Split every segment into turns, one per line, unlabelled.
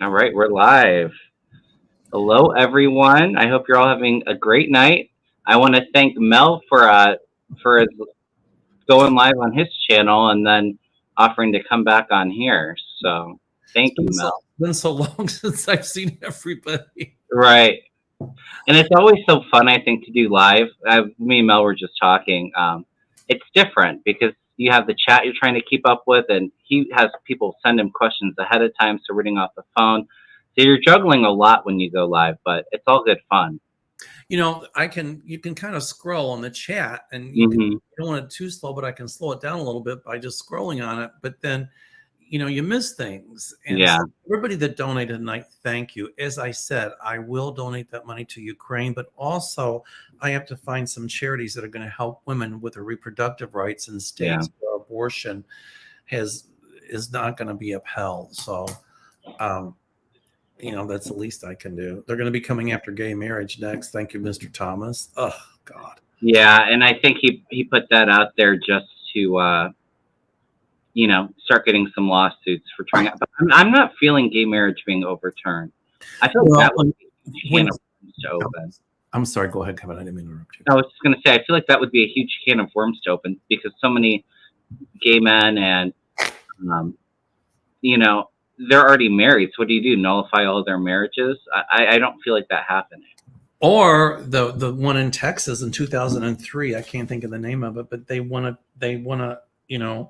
All right, we're live. Hello, everyone. I hope you're all having a great night. I want to thank Mel for going live on his channel and then offering to come back on here. So
It's
thank you, Mel.
been so long since I've seen everybody.
Right, and it's always so fun. I think to do live. Me and Mel were just talking. It's different because you have the chat you're trying to keep up with, and he has people send him questions ahead of time, so reading off the phone. So you're juggling a lot when you go live, but it's all good fun.
You can kind of scroll on the chat, and
Hmm.
you don't want it too slow, but I can slow it down a little bit by just scrolling on it. But then, you miss things. And
Yeah,
so everybody that donated tonight, thank you. As I said, I will donate that money to Ukraine, but also I have to find some charities that are going to help women with their reproductive rights in
yeah.
states where abortion has is not going to be upheld. So um, that's the least I can do. They're going to be coming after gay marriage next. Thank you, Mr. Thomas. Oh, God.
Yeah, and I think he put that out there just to start getting some lawsuits for trying out. But I'm not feeling gay marriage being overturned. I feel like
Well,
that would be a huge can
when
of worms to open.
I'm sorry, go ahead, Kevin. I didn't mean to interrupt you.
I was just gonna say I feel like that would be a huge can of worms to open because so many gay men and um, you know they're already married. So what do? Nullify all their marriages? I don't feel like that happening.
Or the one in Texas in 2003. I can't think of the name of it, but they want to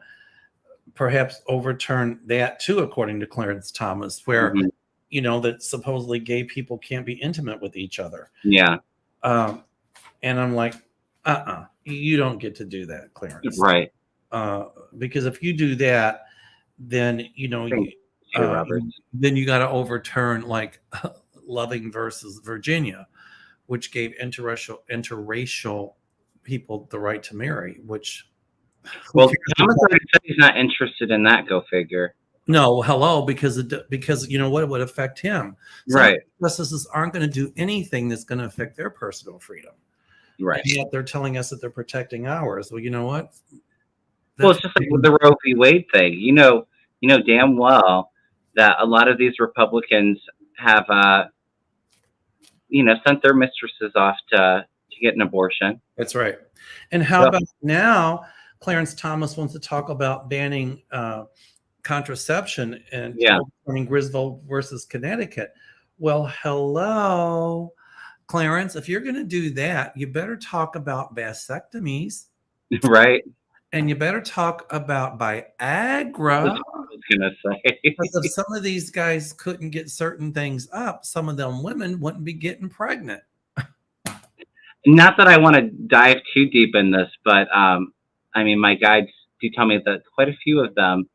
perhaps overturn that too, according to Clarence Thomas, where
Hmm.
that supposedly gay people can't be intimate with each other.
Yeah,
Um, and I'm like, you don't get to do that, Clarence.
right.
Because if you do that, then
Thank you, Roberts.
then you got to overturn like Loving versus Virginia, which gave interracial people the right to marry. Which who
Well,
cares
Thomas
about?
already said he's not interested in that. Go figure.
No, hello, because you know what, it would affect him. Some of
Right,
the justices aren't going to do anything that's going to affect their personal freedom, and
right.
yet they're telling us that they're protecting ours. Well, you know what?
Well,
That's
it's just like with the Roe v. Wade thing. You know damn well that a lot of these Republicans have, sent their mistresses off to get an abortion.
That's right. And how
Yep.
about now? Clarence Thomas wants to talk about banning contraception and
Yeah.
overturning Griswold versus Connecticut. Well, hello, Clarence. If you're going to do that, you better talk about vasectomies
Right.
and you better talk about
That's
Viagra.
what I was gonna say.
Because if some of these guys couldn't get certain things up, some of them women wouldn't be getting pregnant.
Not that I want to dive too deep in this, but I mean, my guides do tell me that quite a few of them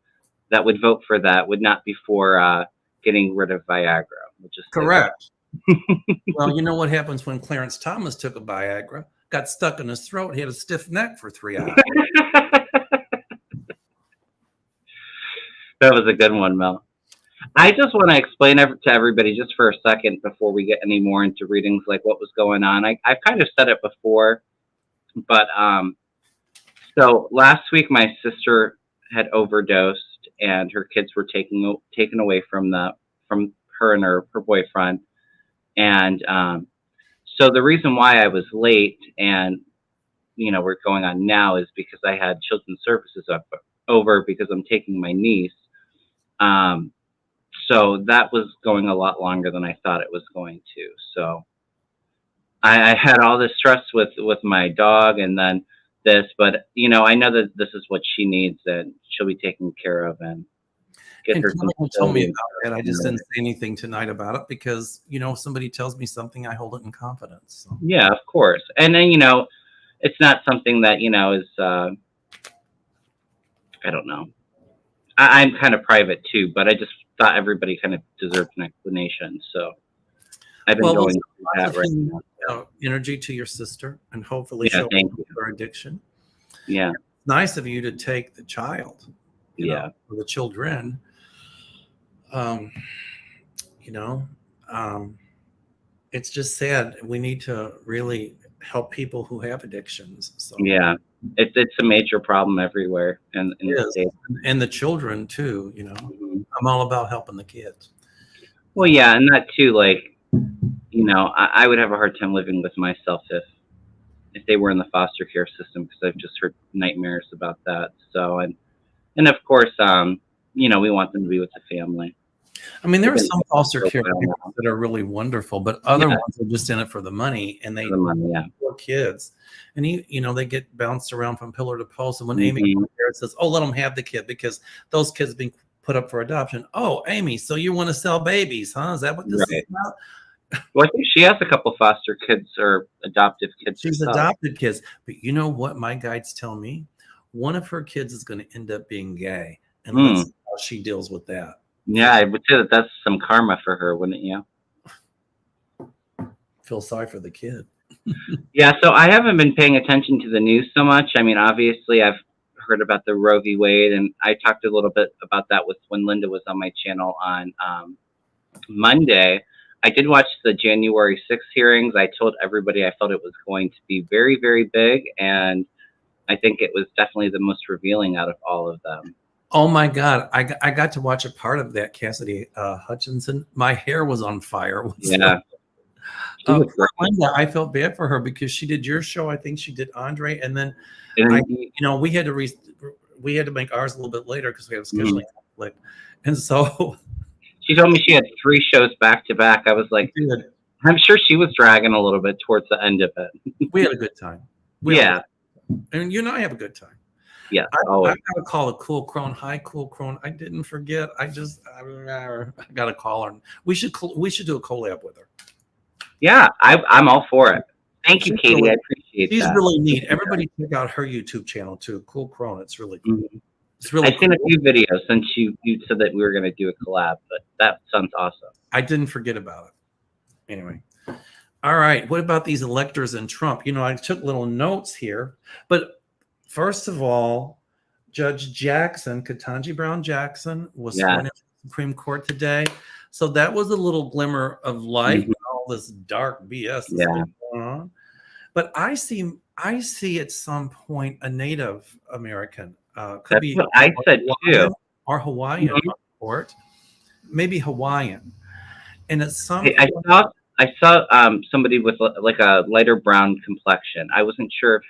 that would vote for that would not be for getting rid of Viagra. We'll just say that.
Correct. Well, you know what happens when Clarence Thomas took a Viagra, got stuck in his throat, he had a stiff neck for 3 hours.
That was a good one, Mel. I just want to explain to everybody just for a second before we get any more into readings, like what was going on. I've kind of said it before, but so last week my sister had overdosed and her kids were taken away from her and her boyfriend, and so the reason why I was late and we're going on now is because I had children's services over because I'm taking my niece. Um, so that was going a lot longer than I thought it was going to. So I had all this stress with my dog and then this, but I know that this is what she needs and she'll be taken care of and get
And
her some
someone told me
stability.
about it. I just didn't say anything tonight about it because, if somebody tells me something, I hold it in confidence. So.
Yeah, of course. And then it's not something that is I don't know. I'm kind of private too, but I just thought everybody kind of deserved an explanation. So I've been
Well,
going
listen,
through
lots
that
of
right
healing,
now.
energy to your sister, and hopefully
Yeah,
she'll
thank you.
her addiction.
Yeah,
Nice of you to take the child,
yeah,
or the children. Um, you know, um, it's just sad. We need to really help people who have addictions. So
yeah. It's a major problem everywhere in
it
the
is,
state.
and the children too.
Mhm.
I'm all about helping the kids.
Well, yeah, and that too, like, I would have a hard time living with myself if they were in the foster care system because I've just heard nightmares about that. So, and of course, we want them to be with the family.
I mean, there
They've
are
been
some
together
foster
for a
care
while
parents
now.
that are really wonderful, but other
Yeah,
ones are just in it for the money, and
for
they
the money. Yeah.
poor kids, and they get bounced around from pillar to post. And when Amy
Hmm.
says, "Oh, let them have the kid because those kids being put up for adoption," oh, Amy, so you want to sell babies, huh? Is that what this is
Right.
about?
Well, I think she has a couple foster kids or adoptive kids
She's
herself.
adopted kids, but you know what my guides tell me? One of her kids is going to end up being gay, and let's
Mm.
see how she deals with that.
Yeah, I would say that that's some karma for her, wouldn't you?
Feel sorry for the kid.
Yeah, so I haven't been paying attention to the news so much. I mean, obviously, I've heard about the Roe v. Wade, and I talked a little bit about that with when Linda was on my channel on Monday. I did watch the January 6th hearings. I told everybody I felt it was going to be very, very big, and I think it was definitely the most revealing out of all of them.
Oh my God. I got to watch a part of that, Cassidy Hutchinson. My hair was on fire.
Yeah, she was
Poor
great.
Linda, I felt bad for her because she did your show. I think she did Andre. And then
And
we had to make ours a little bit later because we had a
mhm.
scheduling conflict. And so
She told me she had 3 shows back to back. I was like, I'm sure she was dragging a little bit towards the end of it.
we had a good time.
Yeah,
And you and I have a good time.
yes,
I
always.
got to call a Cool Crone. Hi, Cool Crone. I didn't forget. I got to call her. We should do a collab with her.
Yeah, I'm all for it. Thank you,
She's
Katie.
really,
I appreciate
she's
that.
really neat. Everybody check out her YouTube channel too. Cool Crone. It's really cool.
Mhm.
It's really
I've seen a
cool.
few videos since you said that we were going to do a collab, but that sounds awesome.
I didn't forget about it. Anyway. All right. What about these electors and Trump? I took little notes here. But first of all, Judge Jackson, Ketanji Brown Jackson, was
Yeah.
sworn in the Supreme Court today. So that was a little glimmer of light
Mhm.
when all this dark BS has
Yeah.
been going on. But I see at some point a Native American, could
That's
be
what I said too.
Hawaiian
Mhm.
on court, maybe Hawaiian. And at some
I
point,
saw somebody with like a lighter brown complexion. I wasn't sure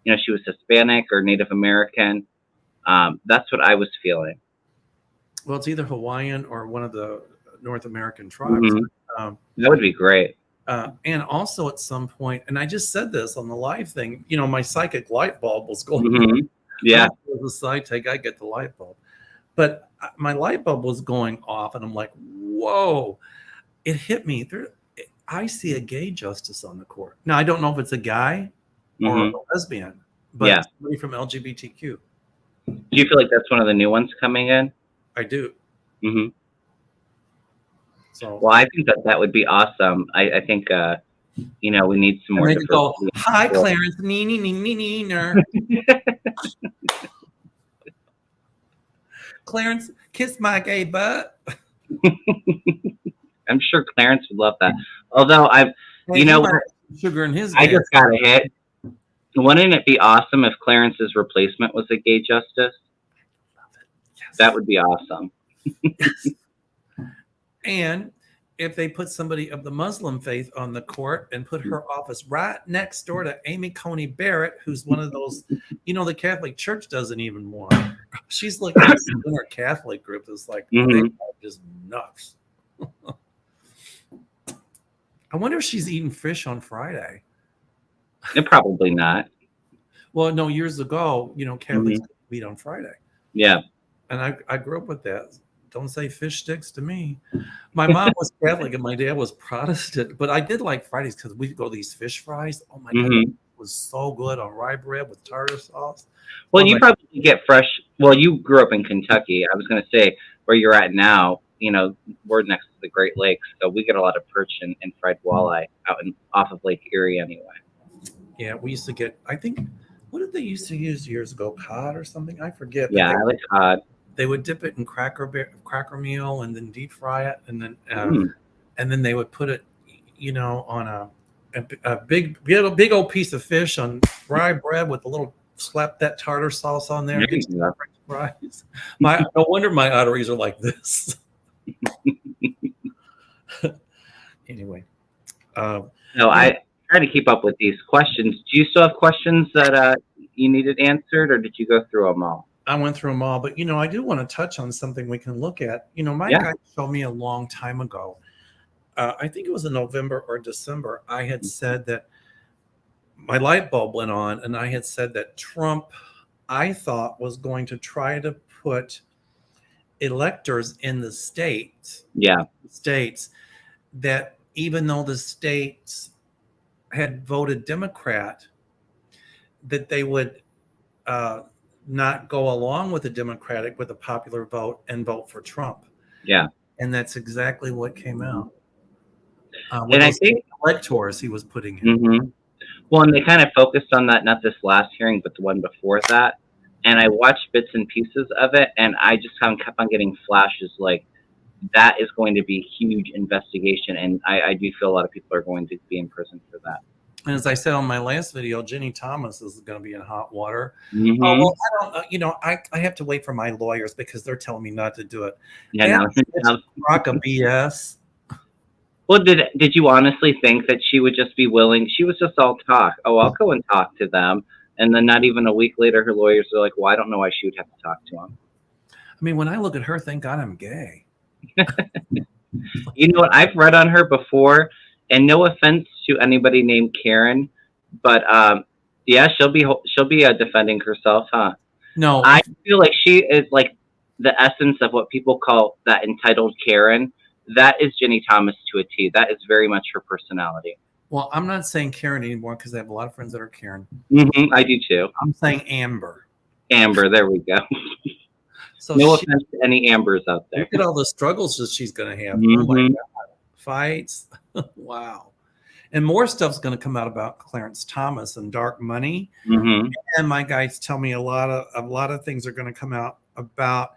if she was Hispanic or Native American. That's what I was feeling.
well, it's either Hawaiian or one of the North American tribes.
Mhm.
Um,
That would be great.
and also at some point, and I just said this on the live thing, my psychic light bulb was going.
Mhm. Yeah.
As a side take, I get the light bulb. But my light bulb was going off, and I'm like, whoa, it hit me. I see a gay justice on the court. Now, I don't know if it's a guy or
Mhm.
a lesbian, but
Yeah.
somebody from LGBTQ.
Do you feel like that's one of the new ones coming in?
I do.
Mhm.
So,
Well, I think that would be awesome. I think we need some more
and they could go,
diversity.
hi, Clarence, nee. Clarence, kiss my gay butt.
I'm sure Clarence would love that. Although
Hey, sugar in his
I
gas.
just got a hit. Wouldn't it be awesome if Clarence's replacement was a gay justice?
Yes.
That would be awesome.
And if they put somebody of the Muslim faith on the court and put her office right next door to Amy Coney Barrett, who's one of those, the Catholic Church doesn't even want her. She's like in her Catholic group is like they are just nuts. I wonder if she's eating fish on Friday.
Probably not.
Well, no, years ago, Catholics could eat on Friday.
Yeah.
And I grew up with that. Don't say fish sticks to me. My mom was Catholic and my dad was Protestant, but I did like Fridays because we could go to these fish fries. Oh my God, it was so good on rye bread with tartar sauce.
Well, you probably get fresh. Well, you grew up in Kentucky. I was going to say where you're at now, we're next to the Great Lakes, so we get a lot of perch and fried walleye off of Lake Erie anyway.
Yeah, we used to get, I think, what did they used to use years ago? Cod or something? I forget.
Yeah, I like cod.
They would dip it in cracker meal and then deep fry it, and then they would put it, on a big old piece of fish on rye bread with a little slap that tartar sauce on there. Fries. No wonder my arteries are like this. Anyway,
No,
you know,
I try to keep up with these questions. Do you still have questions that you needed answered, or did you go through them all?
I went through them all, but I do want to touch on something we can look at. My
Yeah.
guy showed me a long time ago. I think it was in November or December. I had said that my light bulb went on, and I had said that Trump, I thought, was going to try to put electors in the
Yeah.
states that even though the states had voted Democrat, that they would uh, not go along with the popular vote and vote for Trump.
Yeah.
And that's exactly what came out with
And I
those
think,
electors he was putting in.
hmm well, and they kind of focused on that, not this last hearing, but the one before that. And I watched bits and pieces of it, and I just kind of kept on getting flashes like that is going to be a huge investigation. And I do feel a lot of people are going to be in prison for that.
And as I said on my last video, Ginny Thomas is going to be in hot water. Oh,
Hmm.
well, I don't, I have to wait for my lawyers because they're telling me not to do it.
Yeah.
And
Now,
rock of BS.
well, did you honestly think that she would just be willing? She was just all talk. Oh, I'll go and talk to them. And then not even a week later, her lawyers are like, well, I don't know why she would have to talk to him.
I mean, when I look at her, thank God I'm gay.
You know what? I've read on her before, and no offense to anybody named Karen, but yeah, she'll be defending herself, huh?
No,
I feel like she is like the essence of what people call that entitled Karen. That is Ginny Thomas to a T. That is very much her personality.
well, I'm not saying Karen anymore because I have a lot of friends that are Karen.
I do too.
I'm saying Amber.
Amber, there we go.
So
No offense to any Ambers out there.
look at all the struggles that she's going to have.
Mhm.
Oh my God. Fights. Wow. And more stuff's going to come out about Clarence Thomas and dark money.
Hmm.
And my guys tell me a lot of things are going to come out about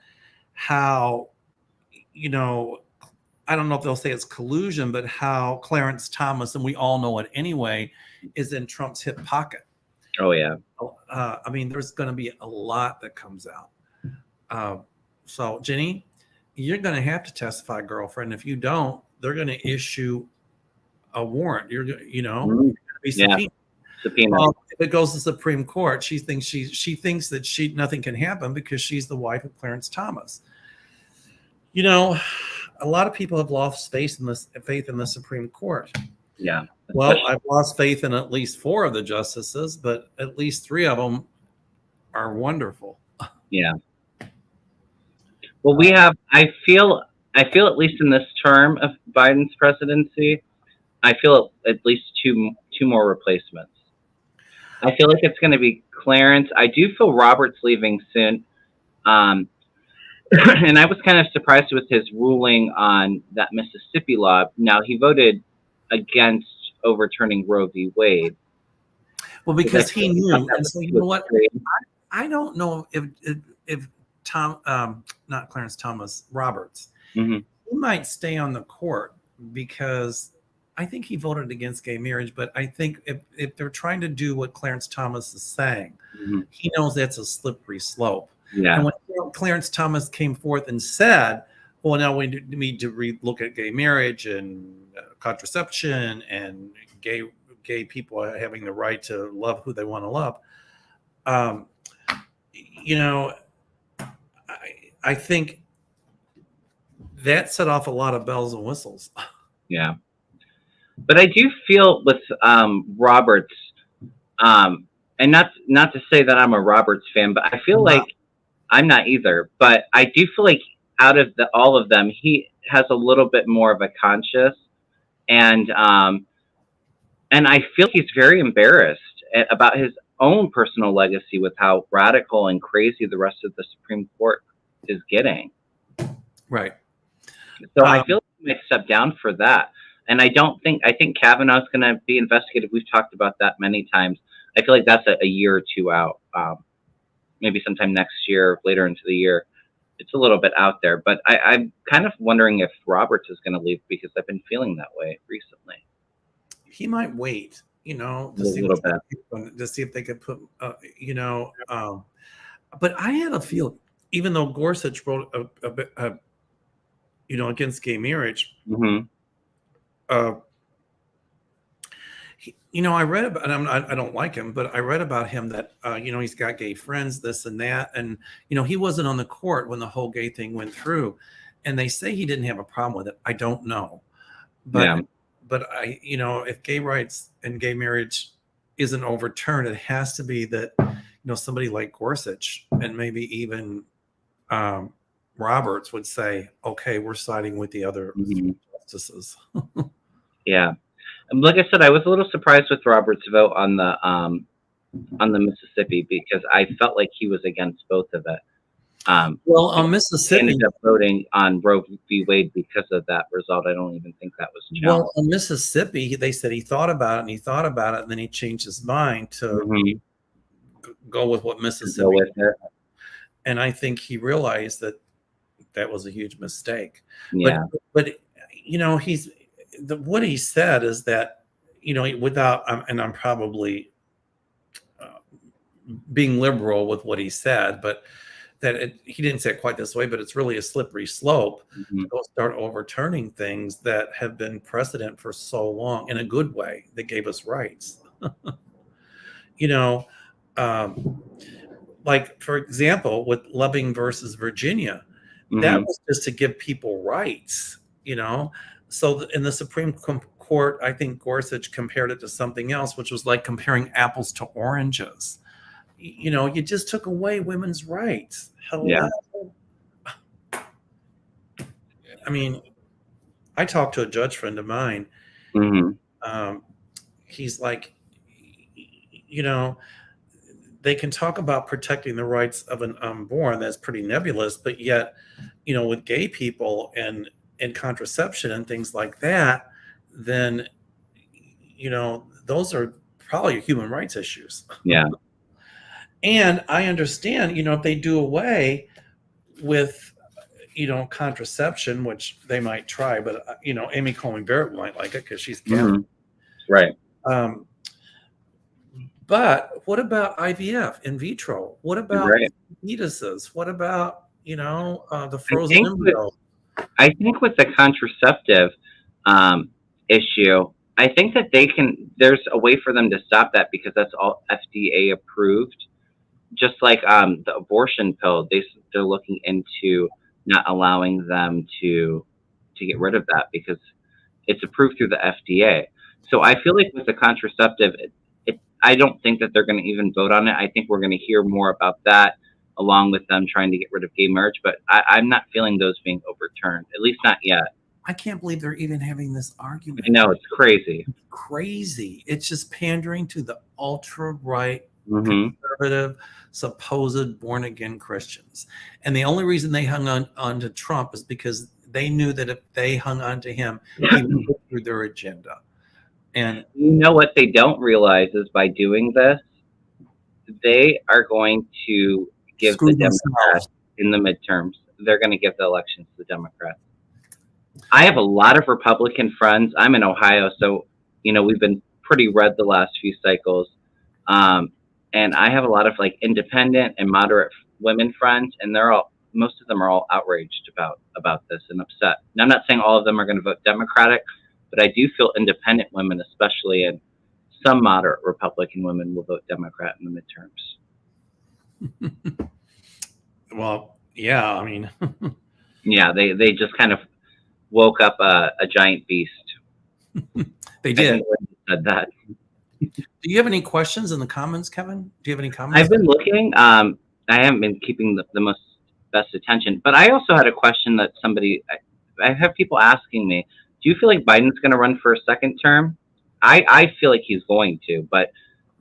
how, I don't know if they'll say it's collusion, but how Clarence Thomas, and we all know it anyway, is in Trump's hip pocket.
Oh yeah.
I mean, there's going to be a lot that comes out. So, Jenny, you're going to have to testify, girlfriend. If you don't, they're going to issue a warrant. You're going to be subpoenaed.
Yeah. Subpoena.
If it goes to the Supreme Court, she thinks that nothing can happen because she's the wife of Clarence Thomas. A lot of people have lost faith in the Supreme Court.
Yeah.
Well, I've lost faith in at least 4 of the justices, but at least 3 of them are wonderful.
Yeah. Well, I feel at least in this term of Biden's presidency, I feel at least two more replacements. I feel like it's going to be Clarence. I do feel Robert's leaving soon. And I was kind of surprised with his ruling on that Mississippi law. Now, he voted against overturning Roe v. Wade.
Well, because he knew. And so, you know what? I don't know if not Clarence Thomas, Roberts,
Mm-hmm.
he might stay on the court because I think he voted against gay marriage. But I think if they're trying to do what Clarence Thomas is saying,
Mm-hmm.
he knows that's a slippery slope.
Yeah.
And when Clarence Thomas came forth and said, well, now we need to look at gay marriage and contraception and gay people having the right to love who they want to love. I think that set off a lot of bells and whistles.
Yeah. But I do feel with Roberts, and not to say that I'm a Roberts fan, but I feel like I'm not either. But I do feel like out of all of them, he has a little bit more of a conscience, and I feel he's very embarrassed about his own personal legacy with how radical and crazy the rest of the Supreme Court is getting.
Right.
So I feel like he might step down for that. And I think Kavanaugh's going to be investigated. We've talked about that many times. I feel like that's a year or 2 out. Maybe sometime next year, later into the year. It's a little bit out there. But I'm kind of wondering if Roberts is going to leave because I've been feeling that way recently.
He might wait, to see if they could put, but I had a feeling, even though Gorsuch wrote a bit, against gay marriage,
Mm-hmm.
uh, I read about, and I don't like him, but I read about him that, he's got gay friends, this and that. And, he wasn't on the court when the whole gay thing went through. And they say he didn't have a problem with it. I don't know.
Yeah.
But if gay rights and gay marriage isn't overturned, it has to be that, somebody like Gorsuch and maybe even Roberts would say, okay, we're siding with the other justices.
Yeah. Like I said, I was a little surprised with Robert's vote on the Mississippi, because I felt like he was against both of it.
Well, on
He
Mississippi,
ended up voting on Roe v. Wade because of that result. I don't even think that was challenged.
well, on Mississippi, they said he thought about it and he thought about it, and then he changed his mind to go with what Mississippi.
Go with it.
And I think he realized that that was a huge mistake.
Yeah.
But what he said is that, without, and I'm probably being liberal with what he said, but that he didn't say it quite this way, but it's really a slippery slope to go start overturning things that have been precedent for so long in a good way that gave us rights. Like, for example, with Loving versus Virginia, that was just to give people rights, So in the Supreme Court, I think Gorsuch compared it to something else, which was like comparing apples to oranges. You just took away women's rights. Hello.
Yeah.
I mean, I talked to a judge friend of mine. He's like, they can talk about protecting the rights of an unborn. That's pretty nebulous, but yet, with gay people and contraception and things like that, then, those are probably human rights issues.
Yeah.
And I understand, if they do away with, contraception, which they might try, but, Amy Coney Barrett might like it because she's Catholic.
Right.
But what about IVF, in vitro? What about fetuses? What about, the frozen embryo?
I think with the contraceptive issue, I think that there's a way for them to stop that, because that's all FDA approved. Just like the abortion pill, they're looking into not allowing them to get rid of that because it's approved through the FDA. So I feel like with the contraceptive, I don't think that they're going to even vote on it. I think we're going to hear more about that, along with them trying to get rid of gay marriage. But I'm not feeling those being overturned, at least not yet.
I can't believe they're even having this argument.
I know, it's crazy.
It's crazy. It's just pandering to the ultra-right, conservative, supposed born-again Christians. And the only reason they hung on to Trump is because they knew that if they hung on to him, he would go through their agenda. And
what they don't realize is by doing this, they are going to give the Democrats in the midterms. They're going to give the elections to the Democrats. I have a lot of Republican friends. I'm in Ohio, so we've been pretty red the last few cycles. And I have a lot of like independent and moderate women friends, and most of them are all outraged about this and upset. Now, I'm not saying all of them are going to vote Democratic, but I do feel independent women, especially, and some moderate Republican women, will vote Democrat in the midterms.
Well, yeah, I mean,
yeah, they just kind of woke up a giant beast.
They did.
Said that.
Do you have any questions in the comments, Kevin? Do you have any comments?
I've been looking. I haven't been keeping the best attention, but I also had a question that I have people asking me. Do you feel like Biden's going to run for a second term? I feel like he's going to, but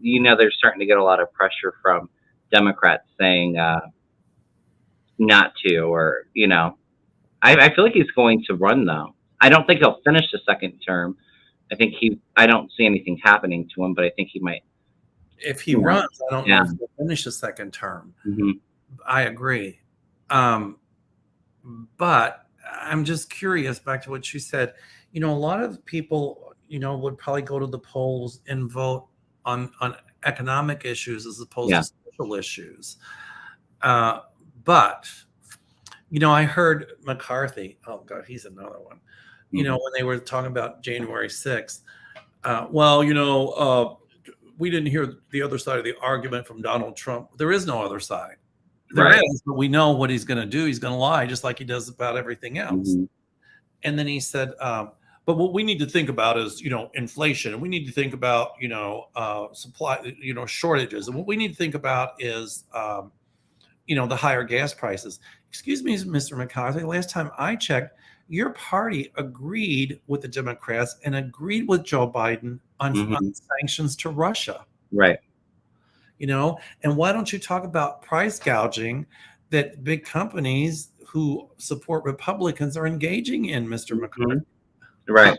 they're starting to get a lot of pressure from Democrats saying not to, or I feel like he's going to run though. I don't think he'll finish the second term. I don't see anything happening to him, but I think he might.
If he runs, I don't know if he'll finish the second term. I agree. But I'm just curious, back to what you said, a lot of people, would probably go to the polls and vote on economic issues as opposed to social issues. But, I heard McCarthy, oh God, he's another one. When they were talking about January 6th, well, we didn't hear the other side of the argument from Donald Trump. There is no other side. There
Right.
is, but we know what he's going to do. He's going to lie just like he does about everything else.
Mhm.
And then he said, but what we need to think about is, inflation. And we need to think about, supply, shortages. And what we need to think about is, the higher gas prices. Excuse me, Mr. McCarthy, last time I checked, your party agreed with the Democrats and agreed with Joe Biden on
Mhm.
sanctions to Russia.
Right.
And why don't you talk about price gouging that big companies who support Republicans are engaging in, Mr. McCarthy?
Mhm. Right.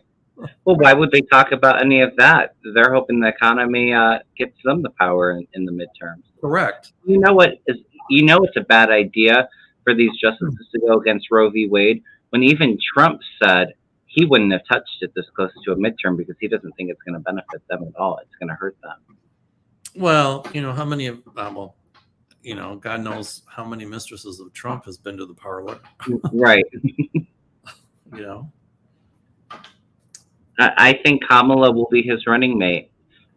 Well, why would they talk about any of that? They're hoping the economy gets them the power in the midterms.
Correct.
You know what is? It's a bad idea for these justices to go against Roe v. Wade when even Trump said he wouldn't have touched it this close to a midterm because he doesn't think it's going to benefit them at all. It's going to hurt them.
Well, how many of God knows how many mistresses of Trump has been to the parlor.
Right. I think Kamala will be his running mate,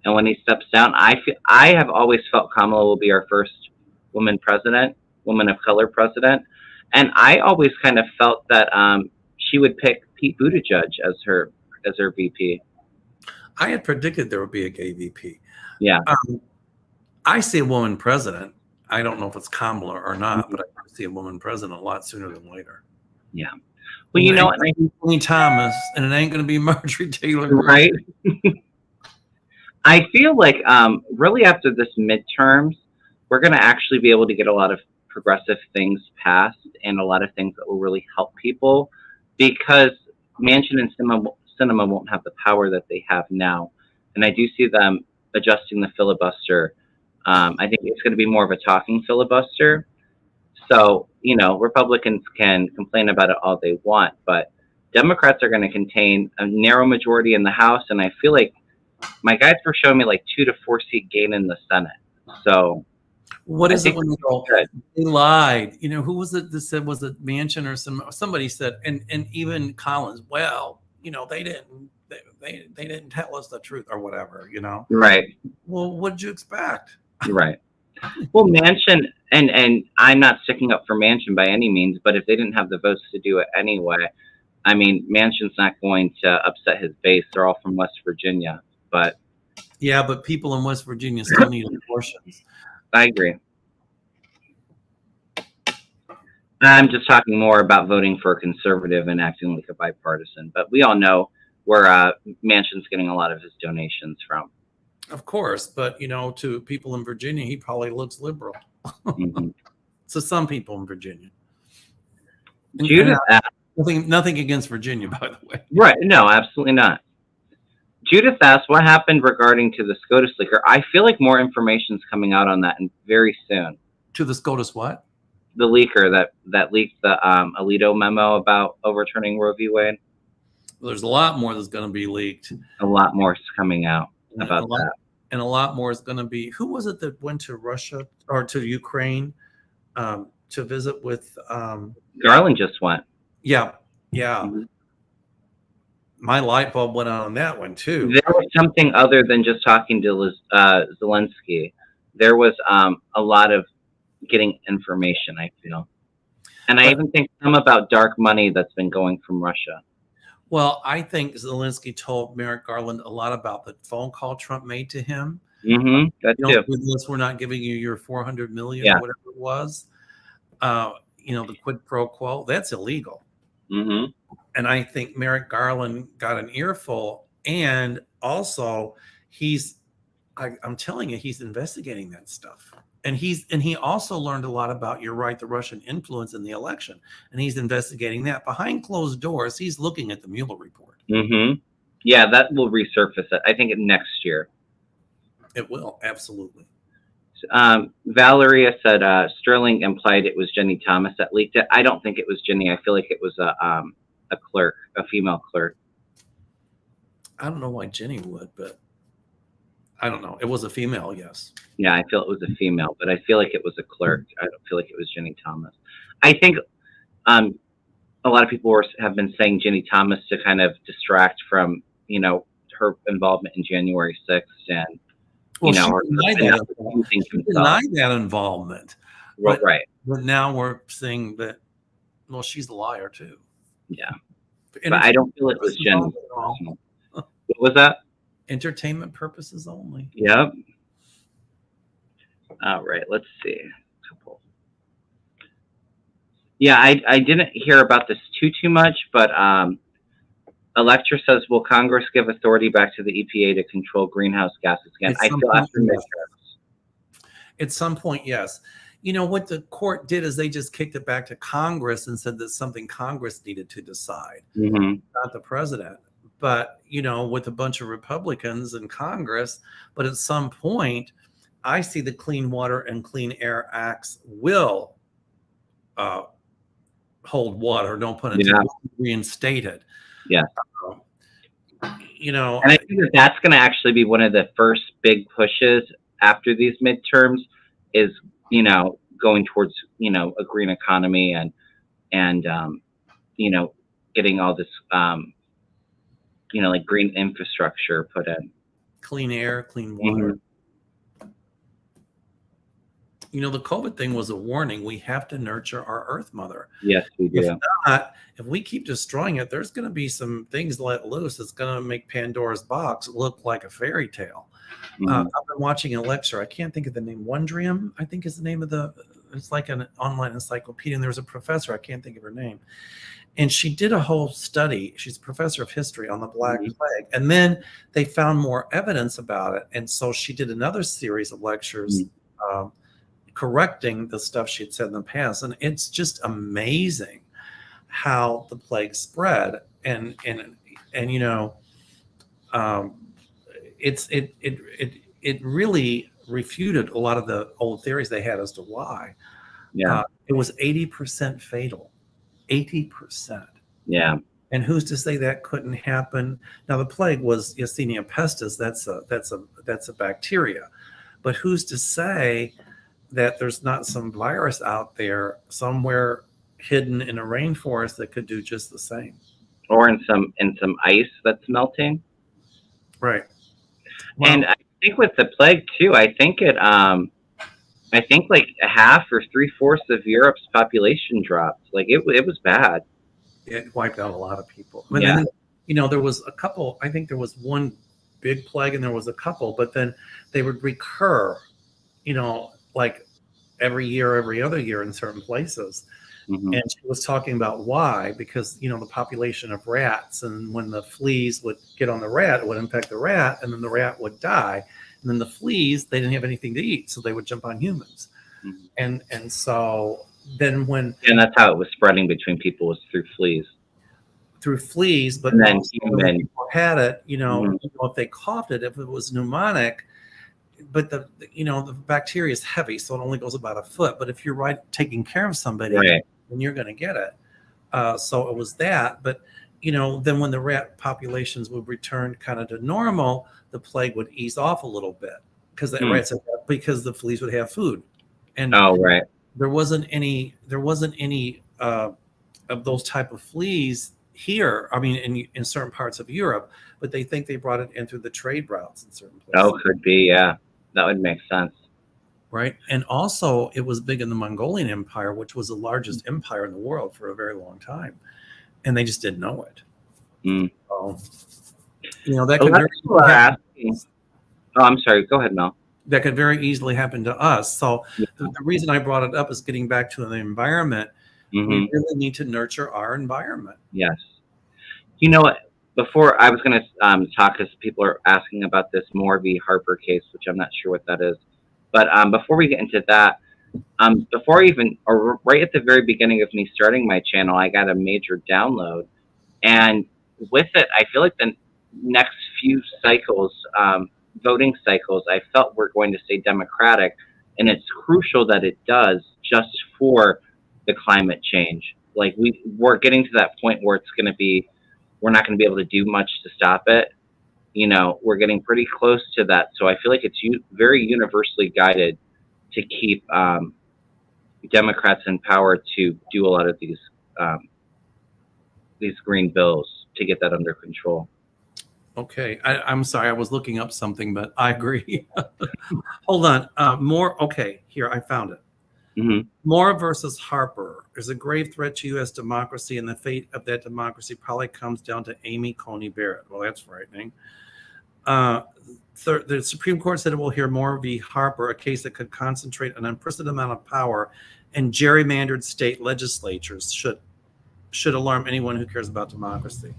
and when he steps down, I have always felt Kamala will be our first woman president, woman of color president, and I always kind of felt that she would pick Pete Buttigieg as her VP.
I had predicted there would be a gay VP.
Yeah.
I see a woman president. I don't know if it's Kamala or not, but I see a woman president a lot sooner than later.
Yeah. Well, you know,
Tony Thomas, and it ain't going to be Marjorie Taylor Greene.
Right? I feel like really after this midterms, we're going to actually be able to get a lot of progressive things passed and a lot of things that will really help people because Manchin and Sinema won't have the power that they have now. And I do see them adjusting the filibuster. I think it's going to be more of a talking filibuster. So, Republicans can complain about it all they want, but Democrats are going to contain a narrow majority in the House. And I feel like my guys were showing me like 2 to 4 seat gain in the Senate. So
what is it when they lied? Who was it that said, was it Manchin or somebody said, and even Collins, well, they didn't tell us the truth or whatever,
Right.
Well, what did you expect?
Right. Well, Manchin, and I'm not sticking up for Manchin by any means, but if they didn't have the votes to do it anyway, I mean, Manchin's not going to upset his base. They're all from West Virginia, but
yeah, but people in West Virginia still need abortions.
I agree. I'm just talking more about voting for a conservative and acting like a bipartisan, but we all know where Manchin's getting a lot of his donations from.
Of course, but to people in Virginia, he probably looks liberal.
Mm-hmm.
So some people in Virginia.
Judith asked,
nothing against Virginia, by the way.
Right? No, absolutely not. Judith asked, "What happened regarding to the SCOTUS leaker?" I feel like more information is coming out on that, and very soon.
To the SCOTUS what?
The leaker that leaked the Alito memo about overturning Roe v. Wade.
Well, there's a lot more that's going to be leaked.
A lot more is coming out about that.
And a lot more is going to be. Who was it that went to Russia or to Ukraine to visit with?
Garland just went.
Yeah. Mm-hmm. My light bulb went on that one too.
There was something other than just talking to Zelensky. There was a lot of getting information, I feel. And I even think some about dark money that's been going from Russia.
Well, I think Zelensky told Merrick Garland a lot about the phone call Trump made to him.
Mm-hmm. That too.
We're not giving you your $400 million or whatever it was. The quid pro quo, that's illegal.
Mm-hmm.
And I think Merrick Garland got an earful. And also, I'm telling you, he's investigating that stuff. And he also learned a lot about, you're right, the Russian influence in the election. And he's investigating that. Behind closed doors, he's looking at the Mueller report.
Mm-hmm. Yeah, that will resurface it. I think next year.
It will, absolutely.
Valeria said Sterling implied it was Jenny Thomas that leaked it. I don't think it was Jenny. I feel like it was a clerk, a female clerk.
I don't know why Jenny would, but I don't know. It was a female, yes.
Yeah, I feel it was a female, but I feel like it was a clerk. I don't feel like it was Jenny Thomas. I think a lot of people have been saying Ginny Thomas to kind of distract from, her involvement in January 6th and,
Well, she
her
denied
husband not
that.
recusing
She
himself.
denied that involvement,
Well,
but
right.
now we're saying that, well, she's a liar too.
Yeah.
For
But I don't feel it was
purposes
Jenny's
only.
personal. What was that?
Entertainment purposes only.
Yep. All right. Let's see. Couple. Yeah, I didn't hear about this too much, but a lecture says, will Congress give authority back to the EPA to control greenhouse gases again?
At
I
some
feel
point,
after
yes.
midterms.
At some point, yes. You know what the court did is they just kicked it back to Congress and said that's something Congress needed to decide, not the president. But, with a bunch of Republicans in Congress, but at some point, I see the Clean Water and Clean Air Acts will hold water, don't put it
Yeah.
reinstated.
Yeah.
And
I think that's going to actually be one of the first big pushes after these midterms is, going towards, a green economy and getting all this, like green infrastructure put in.
Clean air, clean water. The COVID thing was a warning. We have to nurture our Earth Mother.
Yes, we do.
If not, if we keep destroying it, there's going to be some things let loose that's going to make Pandora's box look like a fairy tale. I've been watching a lecture. I can't think of the name. Wondrium, I think is the name of it's like an online encyclopedia. And there was a professor, I can't think of her name. And she did a whole study. She's a professor of history on the Black Plague. And then they found more evidence about it. And so she did another series of lectures correcting the stuff she had said in the past. And it's just amazing how the plague spread. And it really refuted a lot of the old theories they had as to why.
Yeah.
It was 80% fatal. 80%.
Yeah.
And who's to say that couldn't happen? Now the plague was Yersinia pestis. That's a bacteria, but who's to say that there's not some virus out there somewhere hidden in a rainforest that could do just the same?
Or in some ice that's melting.
Right. Well,
and I think with the plague too, I think like half or 3/4 of Europe's population dropped. Like it was bad.
It wiped out a lot of people.
Yeah.
And then, there was a couple. I think there was one big plague, and there was a couple, but then they would recur. Like every year, every other year in certain places. And she was talking about why, because, the population of rats, and when the fleas would get on the rat, it would infect the rat, and then the rat would die. And then the fleas, they didn't have anything to eat, so they would jump on humans. And so then
and that's how it was spreading between people, was through fleas.
But
and then
when people had it, if they coughed it, if it was pneumonic, but the bacteria is heavy, so it only goes about a foot. But if you're taking care of somebody, then you're going to get it. So it was that. But then when the rat populations would return kind of to normal, the plague would ease off a little bit because the fleas would have food. And there wasn't any of those type of fleas here. I mean, in certain parts of Europe, but they think they brought it in through the trade routes in certain places.
Oh, could be, yeah. That would make sense.
Right. And also it was big in the Mongolian Empire, which was the largest empire in the world for a very long time. And they just didn't know it. So, that could
I'm sorry. Go ahead, Mel.
That could very easily happen to us. So the reason I brought it up is getting back to the environment. We really need to nurture our environment.
Yes. Before I was going to talk, because people are asking about this Moore v. Harper case, which I'm not sure what that is. But before we get into that, right at the very beginning of me starting my channel, I got a major download. And with it, I feel like the next few cycles, voting cycles, I felt we're going to stay Democratic. And it's crucial that it does, just for the climate change. Like we're getting to that point where we're not going to be able to do much to stop it. We're getting pretty close to that. So I feel like it's very universally guided to keep Democrats in power to do a lot of these these green bills to get that under control.
Okay, I'm sorry, I was looking up something, but I agree. Hold on. More. Okay, here, I found it.
Hmm.
Moore versus Harper is a grave threat to U.S. democracy, and the fate of that democracy probably comes down to Amy Coney Barrett. Well, that's frightening. The Supreme Court said it will hear Moore v. Harper, a case that could concentrate an unprecedented amount of power in gerrymandered state legislatures should alarm anyone who cares about democracy.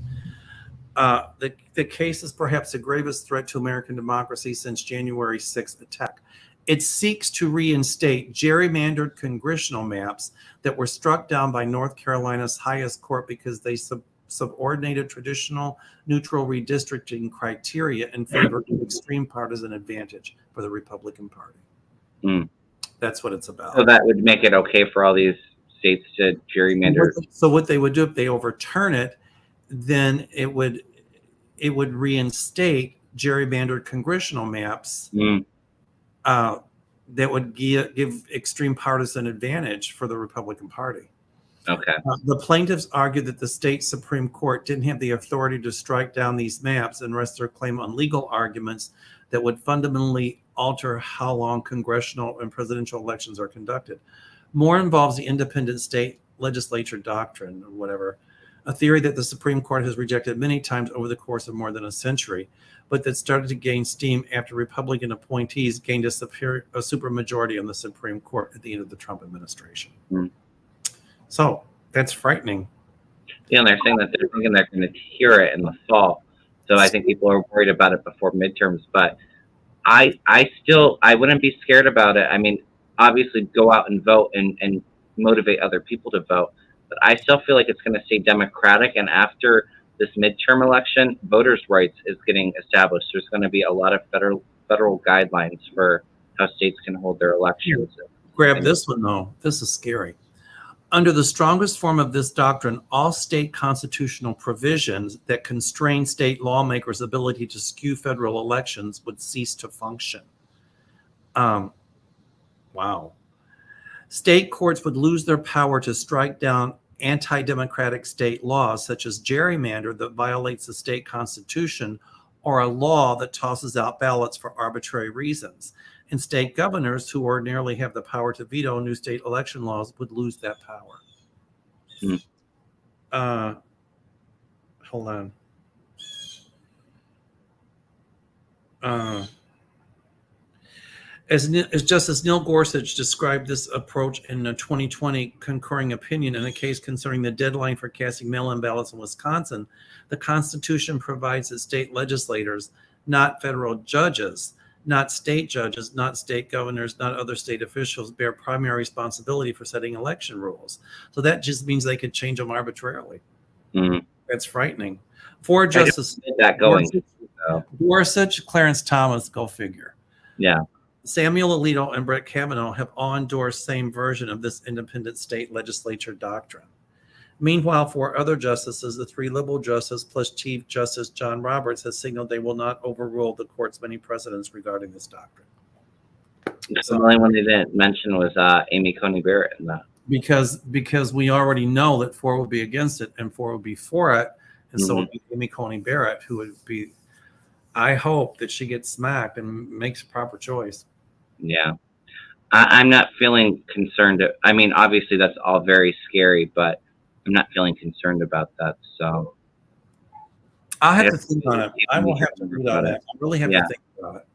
The case is perhaps the gravest threat to American democracy since January 6th attack. It seeks to reinstate gerrymandered congressional maps that were struck down by North Carolina's highest court because they subordinated traditional neutral redistricting criteria in favor of extreme partisan advantage for the Republican Party.
Mm.
That's what it's about.
So that would make it okay for all these states to gerrymander.
So what they would do if they overturn it, then it would reinstate gerrymandered congressional maps that would give extreme partisan advantage for the Republican Party.
Okay.
The plaintiffs argued that the state Supreme Court didn't have the authority to strike down these maps and rest their claim on legal arguments that would fundamentally alter how long congressional and presidential elections are conducted. More involves the independent state legislature doctrine or whatever, a theory that the Supreme Court has rejected many times over the course of more than a century, but that started to gain steam after Republican appointees gained a supermajority on the Supreme Court at the end of the Trump administration.
Mm.
So that's frightening.
Yeah, and they're saying that they're thinking they're going to hear it in the fall. So I think people are worried about it before midterms. But I wouldn't be scared about it. I mean, obviously go out and vote and motivate other people to vote. But I still feel like it's going to stay Democratic. And after this midterm election, voters' rights is getting established. There's going to be a lot of federal guidelines for how states can hold their elections.
Grab this one, though. This is scary. Under the strongest form of this doctrine, all state constitutional provisions that constrain state lawmakers' ability to skew federal elections would cease to function. Wow. State courts would lose their power to strike down anti-democratic state laws, such as gerrymander that violates the state constitution, or a law that tosses out ballots for arbitrary reasons. And state governors, who ordinarily have the power to veto new state election laws, would lose that power. Hold on. As Justice Neil Gorsuch described this approach in a 2020 concurring opinion in a case concerning the deadline for casting mail-in ballots in Wisconsin, the Constitution provides that state legislators, not federal judges, not state judges, not state governors, not other state officials, bear primary responsibility for setting election rules. So that just means they could change them arbitrarily.
Mm-hmm.
That's frightening. For Justice Gorsuch, Clarence Thomas, go figure.
Yeah.
Samuel Alito and Brett Kavanaugh have all endorsed same version of this independent state legislature doctrine. Meanwhile, for other justices, the three liberal justices plus Chief Justice John Roberts has signaled they will not overrule the court's many precedents regarding this doctrine.
So the only one they didn't mention was Amy Coney Barrett in that.
Because we already know that 4 would be against it and 4 would be for it. And so it would be Amy Coney Barrett who would be, I hope that she gets smacked and makes a proper choice.
Yeah. I'm not feeling concerned. I mean, obviously that's all very scary, but I'm not feeling concerned about that. So
I'll have to think on it. I will have to read on it. I really have to think about it.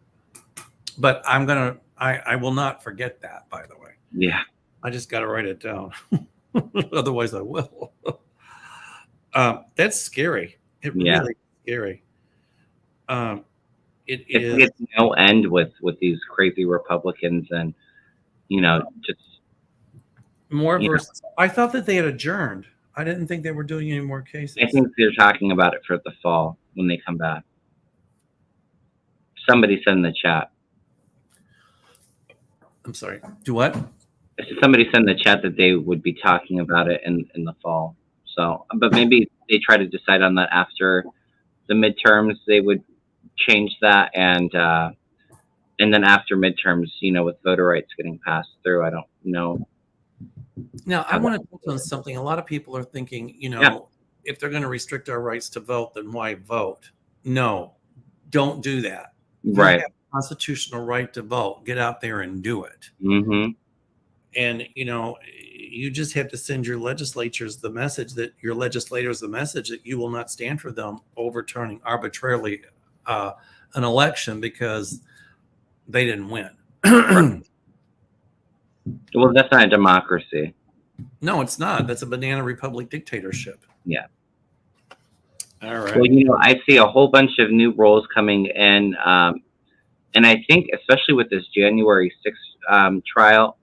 But I will not forget that, by the way.
Yeah.
I just got to write it down. Otherwise I will. That's scary. It really is scary. It's
no end with these crazy Republicans and, just
more versus. I thought that they had adjourned. I didn't think they were doing any more cases.
I think they're talking about it for the fall when they come back. Somebody said in the chat.
I'm sorry. Do what?
Somebody said in the chat that they would be talking about it in the fall. So, but maybe they try to decide on that after the midterms. They would change that, and then after midterms, with voter rights getting passed through, I don't know.
Now, I want to touch on something. A lot of people are thinking, if they're going to restrict our rights to vote, then why vote? No, don't do that. You
Right.
have a constitutional right to vote. Get out there and do it.
Mm-hmm.
And you just have to send your legislators the message that you will not stand for them overturning arbitrarily an election because they didn't win.
Right. Well, that's not a democracy.
No, it's not. That's a banana republic dictatorship.
Yeah.
All right.
Well, I see a whole bunch of new roles coming in, and I think especially with this January 6th trial,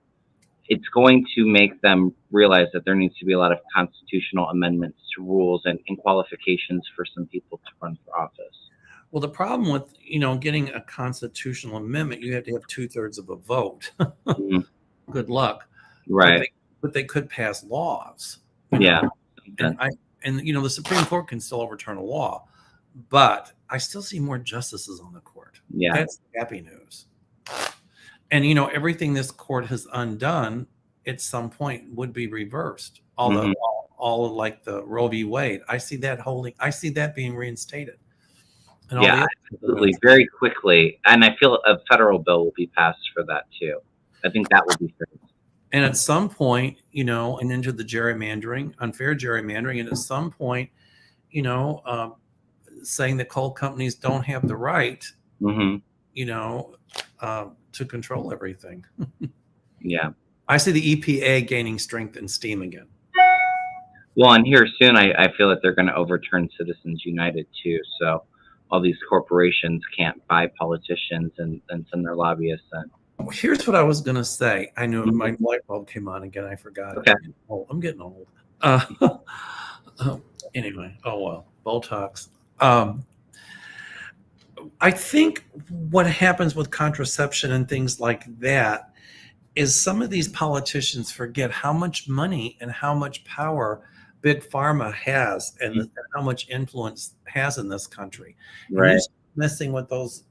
it's going to make them realize that there needs to be a lot of constitutional amendments to rules and qualifications for some people to run for office.
Well, the problem with getting a constitutional amendment, you have to have 2/3 of a vote.
Mhm.
Good luck.
Right.
But they could pass laws.
Yeah.
And the Supreme Court can still overturn a law, but I still see more justices on the court.
Yeah.
That's happy news. And everything this court has undone at some point would be reversed. All of like the Roe v. Wade, I see that being reinstated. And
yeah, absolutely, very quickly. And I feel a federal bill will be passed for that too. I think that will be fixed.
And at some point, and into the gerrymandering, unfair gerrymandering, and at some point, saying that coal companies don't have the right,
Mm-hmm.
To control everything.
Yeah.
I see the EPA gaining strength and steam again.
Well, and here soon, I feel that they're going to overturn Citizens United too. So all these corporations can't buy politicians and send their lobbyists in.
Here's what I was going to say. I knew my light bulb came on again. I forgot.
Okay.
I'm getting old. Anyway, oh well, Botox. I think what happens with contraception and things like that is some of these politicians forget how much money and how much power big pharma has and how much influence has in this country.
Right.
And you're messing with those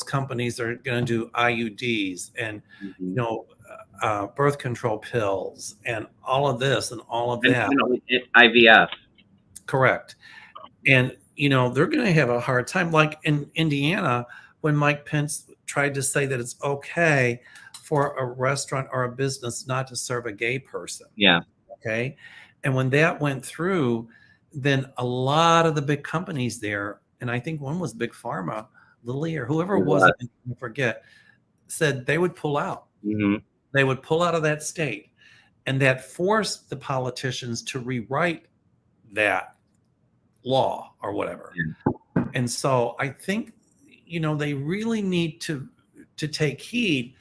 companies that are going to do IUDs and birth control pills and all of this and all of that.
IVF.
Correct. And they're going to have a hard time. Like in Indiana, when Mike Pence tried to say that it's okay for a restaurant or a business not to serve a gay person.
Yeah.
Okay. And when that went through, then a lot of the big companies there, and I think one was Big Pharma, Lilly or whoever it was, I forget, said they would pull out.
Mm-hmm.
They would pull out of that state. And that forced the politicians to rewrite that law or whatever. Yeah. And so I think, they really need to take heed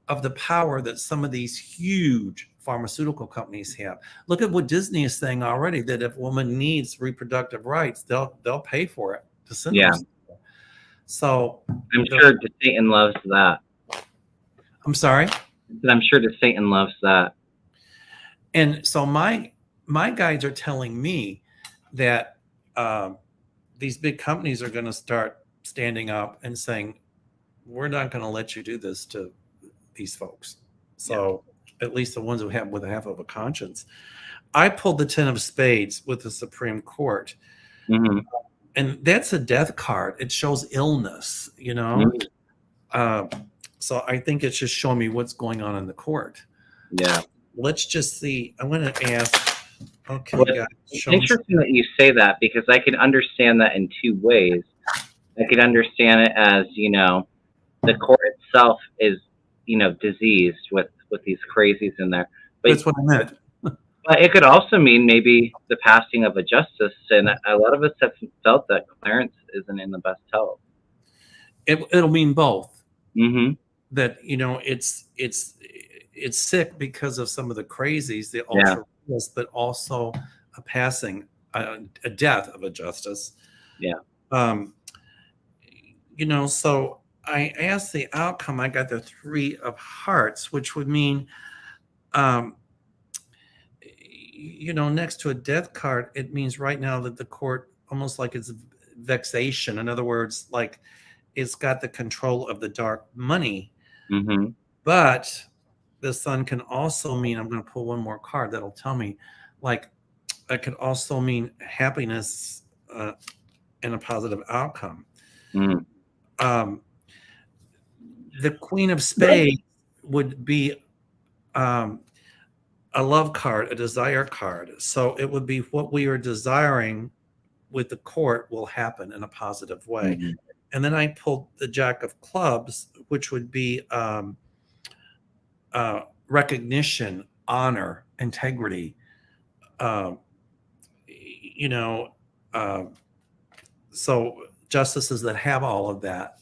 of the power that some of these huge pharmaceutical companies have. Look at what Disney is saying already, that if a woman needs reproductive rights, they'll pay for it to send them. So
I'm sure Satan loves that.
I'm sorry?
I'm sure Satan loves that.
And so my guides are telling me that these big companies are going to start standing up and saying, we're not going to let you do this to these folks. So at least the ones who have with half of a conscience. I pulled the 10 of spades with the Supreme Court.
Mm-hmm.
And that's a death card. It shows illness, Mm-hmm. So I think it's just showing me what's going on in the court.
Yeah.
Let's just see. I want to ask. Okay,
guys. It's interesting that you say that because I can understand that in two ways. I could understand it as, the court itself is, diseased with these crazies in there. But
that's what I meant.
But it could also mean maybe the passing of a justice, and a lot of us have felt that Clarence isn't in the best health.
It'll mean both.
Mm-hmm.
That it's sick because of some of the crazies, the ultra, but also a passing, a death of a justice.
Yeah.
So I asked the outcome. I got the 3 of hearts, which would mean, next to a death card, it means right now that the court almost like it's vexation. In other words, like it's got the control of the dark money.
Mm-hmm.
But the sun can also mean, I'm going to pull one more card that'll tell me, like That could also mean happiness and a positive outcome.
Mm.
The Queen of Spades would be a love card, a desire card. So it would be what we are desiring with the court will happen in a positive way.
Mhm.
And then I pulled the Jack of Clubs, which would be recognition, honor, integrity. You know, so justices that have all of that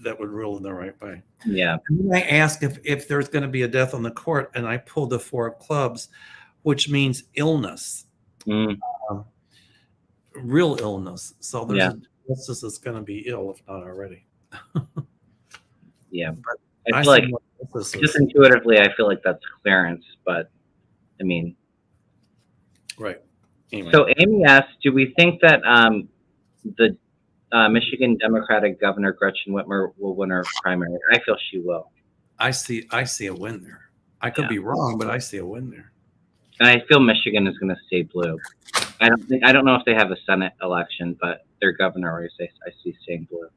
would rule in the right way.
Yeah.
And then I asked if there's going to be a death on the court, and I pulled the Four of Clubs, which means illness,
Mm.
real illness. So there's
Yeah.
a justice that's going to be ill, if not already.
Yeah.
But
I
I
feel
see
like
more justices.
just intuitively, I feel like that's clearance, but I mean,
Right. Anyway.
so Amy asked, do we think that the Michigan Democratic Governor Gretchen Whitmer will win her primary? I feel she will.
I see a win there. I could be wrong, but I see a win there.
And I feel Michigan is going to stay blue. I don't know if they have a Senate election, but their governor race I see staying blue.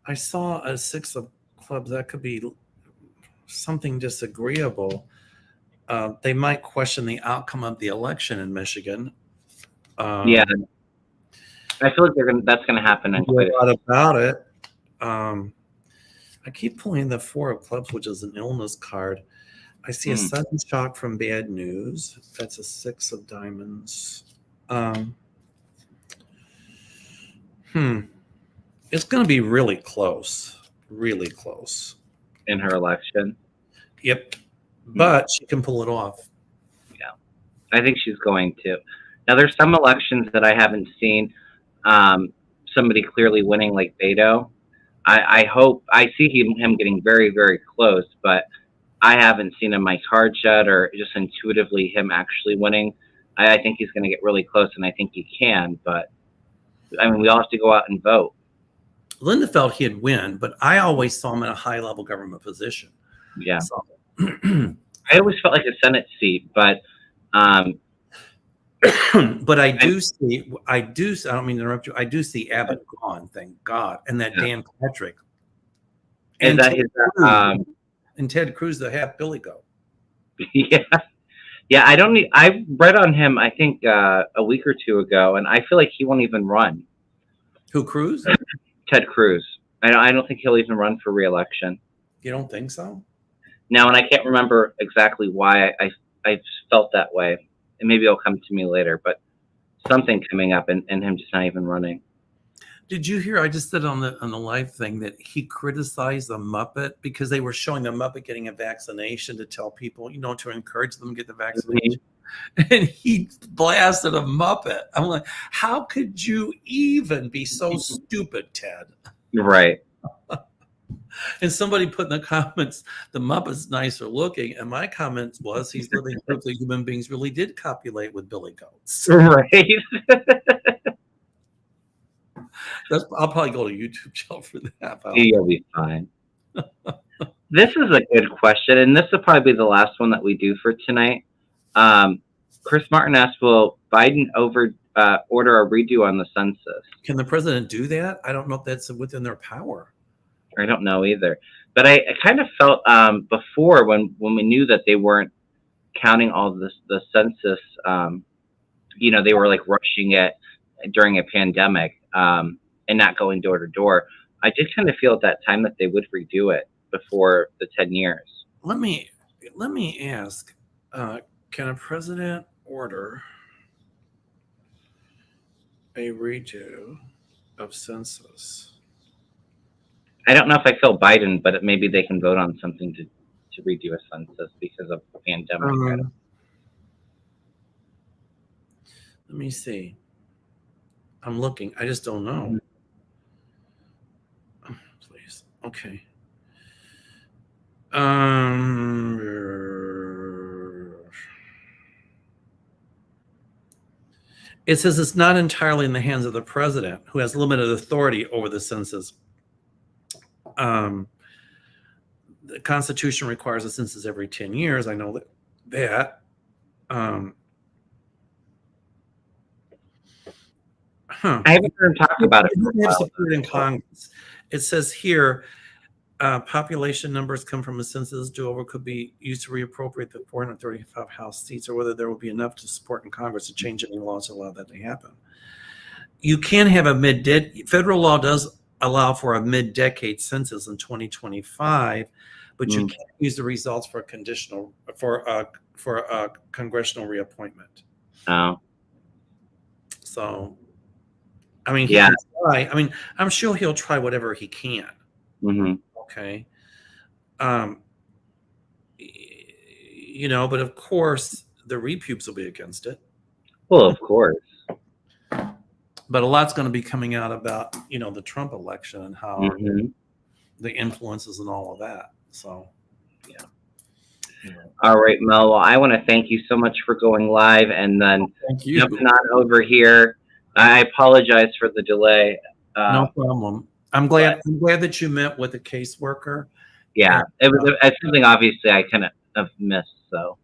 I saw a Six of Clubs. That could be something disagreeable. They might question the outcome of the election in Michigan.
Yeah, I feel like that's going to happen.
A lot about it. I keep pulling the Four of Clubs, which is an illness card. I see a sudden shock from bad news. That's a Six of Diamonds. It's going to be really close
in her election.
Yep, but she can pull it off.
Yeah, I think she's going to. Now, there's some elections that I haven't seen somebody clearly winning, like Beto. I hope I see him getting very, very close, but I haven't seen in my cards yet, or just intuitively him actually winning. I think he's going to get really close, and I think he can. But I mean, we all have to go out and vote.
Linda felt he'd win, but I always saw him in a high-level government position.
Yeah,
so.
I always felt like a Senate seat, but
but I don't mean to interrupt you. I do see Abbott gone, thank God, and that Dan Patrick and Ted Cruz that have Billy go.
Yeah. I read on him, I think a week or two ago, and I feel like he won't even run.
Who, Cruz?
Ted Cruz. I don't think he'll even run for re-election.
You don't think so?
No, and I can't remember exactly why I felt that way. And maybe it'll come to me later, but something coming up and him just not even running.
Did you hear? I just said on the live thing that he criticized the Muppet because they were showing the Muppet getting a vaccination to tell people, to encourage them to get the vaccination. Mm-hmm. And he blasted a Muppet. I'm like, how could you even be so stupid, Ted?
Right.
And somebody put in the comments, the Muppet's nicer looking. And my comment was, he's living proof that human beings really did copulate with billy goats.
Right.
I'll probably go to YouTube channel for that.
You'll be fine. This is a good question, and this will probably be the last one that we do for tonight. Chris Martin asked, will Biden order a redo on the census?
Can the president do that? I don't know if that's within their power.
I don't know either. But I kind of felt before when we knew that they weren't counting all the census, they were like rushing it during a pandemic and not going door to door. I did kind of feel at that time that they would redo it before the 10 years.
Let me ask, can a president order a redo of census?
I don't know if I feel Biden, but maybe they can vote on something to redo a census because of the pandemic.
Let me see. I'm looking. I just don't know. Please. Okay. It says it's not entirely in the hands of the president, who has limited authority over the census. the Constitution requires a census every 10 years. I know that.
I haven't heard him talk about it for a
They have
while.
support in Congress. It says here, population numbers come from a census do-over could be used to reappropriate the 435 House seats, or whether there will be enough to support in Congress to change any laws to allow that to happen. You can have a federal law does allow for a mid-decade census in 2025, but you can't use the results for a congressional reappointment.
Oh,
So, I mean, he
yeah.
can try. I mean, I'm sure he'll try whatever he can.
Mm-hmm.
Okay. But of course, the repubes will be against it.
Well, of course.
But a lot's going to be coming out about, the Trump election and how the influences and all of that. So, yeah.
All right, Mel. Well, I want to thank you so much for going live and then jumping on over here. I apologize for the delay.
No problem. I'm glad that you met with a caseworker.
Yeah, it's something obviously I kind of have missed. So,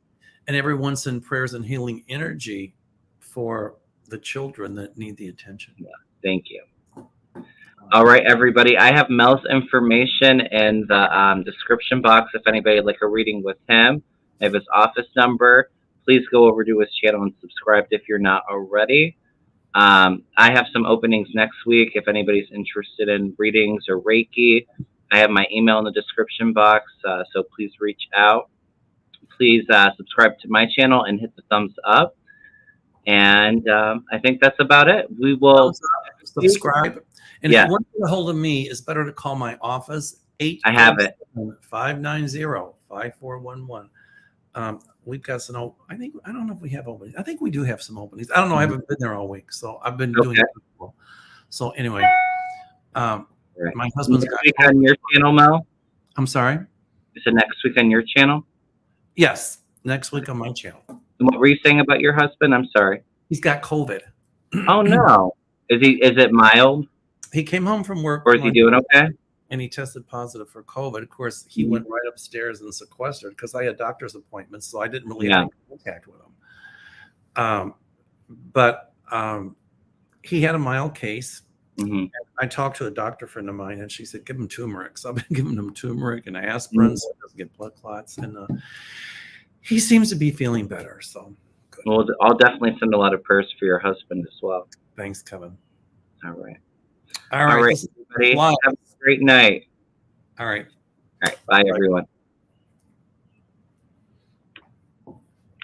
and everyone send prayers and healing energy for the children that need the attention.
Yeah, thank you. All right, everybody. I have Mel's information in the description box if anybody would like a reading with him. I have his office number. Please go over to his channel and subscribe if you're not already. I have some openings next week if anybody's interested in readings or Reiki. I have my email in the description box, so please reach out. Please subscribe to my channel and hit the thumbs up. And I think that's about it. We will
subscribe. And if you want to get a hold of me, it's better to call my office, 857-590-5411. We've got some, I don't know if we have openings. I think we do have some openings. I don't know. I haven't been there all week, so I've been doing it. So anyway, my husband's
next week on your channel, Mel?
I'm sorry?
Is it next week on your channel?
Yes, next week on my channel.
And what were you saying about your husband? I'm sorry.
He's got COVID.
Oh no. Is it mild?
He came home from work.
Or is he doing okay?
And he tested positive for COVID. Of course, he went right upstairs and sequestered because I had doctor's appointments, so I didn't really have any contact with him. But he had a mild case. I talked to a doctor friend of mine, and she said, "Give him turmeric." So I've been giving him turmeric and aspirin so he doesn't get blood clots, and he seems to be feeling better. So, good.
Well, I'll definitely send a lot of prayers for your husband as well.
Thanks, Kevin.
All right.
All right,
everybody. Have a great night.
All right.
All right. Bye, everyone.